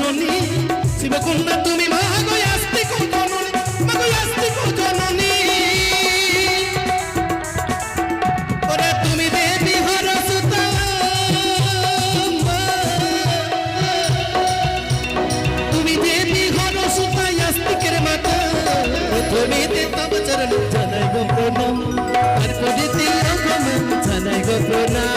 জননী শিবকন্যা তুমি মা গো আস্তিক জননী মা গো আস্তিক জননী ওরে তুমি দেবী হরসুতা তুমি দেবী হরসুতা আস্তিকের মাতা তুমি তব চরণ জানাই গো প্রণাম আর পরিতে জানাই গো প্রণাম